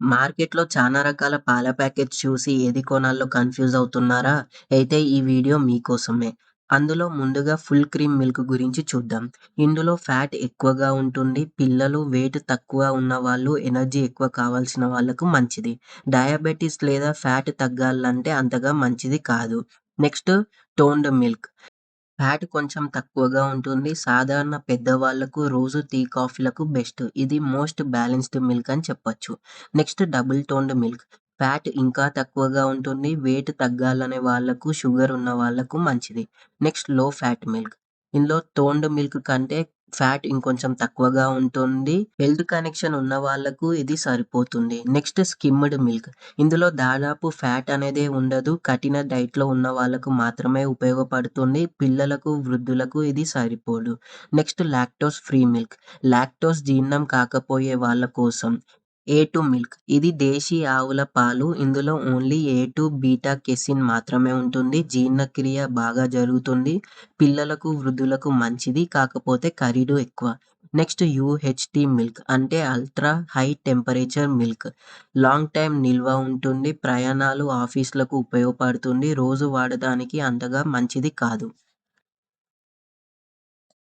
మార్కెట్‌లో చానా రకాల పాల ప్యాకెట్స్ చూసి ఏది కొనాలో కన్‌ఫ్యూజ్ అవుతున్నారా? అయితే ఈ వీడియో మీకోసమే. అందులో ముందుగా ఫుల్ క్రీమ్ మిల్క్ గురించి చూద్దాం. ఇందులో ఫ్యాట్ ఎక్కువగా ఉంటుంది. పిల్లలు, వెయిట్ తక్కువ ఉన్నవాళ్ళు, ఎనర్జీ ఎక్కువ కావాల్సిన వాళ్ళకు మంచిది. డయాబెటిస్ లేదా ఫ్యాట్ తగ్గాలంటే అంతగా మంచిది కాదు. Next toned milk. ఫ్యాట్ కొంచెం తక్కువగా ఉంటుంది. సాధారణ పెద్దవాళ్ళకు రోజు టీ, కాఫీలకు బెస్ట్. ఇది మోస్ట్ బ్యాలెన్స్‌డ్ మిల్క్ అని చెప్పొచ్చు. Next double toned milk. Fat ఇంకా తక్కువగా ఉంటుంది. వెయిట్ తగ్గాలనే వాళ్ళకు, షుగర్ ఉన్న వాళ్ళకు మంచిది. నెక్స్ట్ లో ఫ్యాట్ మిల్క్. ఇందులో టోన్డ్ మిల్క్ కంటే ఫ్యాట్ ఇంకొంచెం తక్కువగా ఉంటుంది. హెల్త్ కనెక్షన్ ఉన్న వాళ్ళకు ఇది సరిపోతుంది. Next skimmed milk. ఇందులో దాదాపు ఫ్యాట్ అనేదే ఉండదు. కఠిన డైట్‌లో ఉన్న వాళ్ళకు మాత్రమే ఉపయోగపడుతుంది. పిల్లలకు, వృద్ధులకు ఇది సరిపోదు. Next lactose free milk. Lactose జీర్ణం కాకపోయే వాళ్ళ కోసం. ఏ2 మిల్క్. ఇది దేశీ ఆవుల పాలు. ఇందులో ఓన్లీ ఏ2 బీటా కెసిన్ మాత్రమే ఉంటుంది. జీర్ణక్రియ బాగా జరుగుతుంది. పిల్లలకు, వృద్ధులకు మంచిది. కాకపోతే ఖరీదు ఎక్కువ. నెక్స్ట్ యూహెచ్టీ మిల్క్ అంటే ultra high temperature milk. Long time నిల్వ ఉంటుంది. ప్రయాణాలు, ఆఫీస్‌లకు ఉపయోగపడుతుంది. రోజు వాడడానికి అంతగా మంచిది కాదు.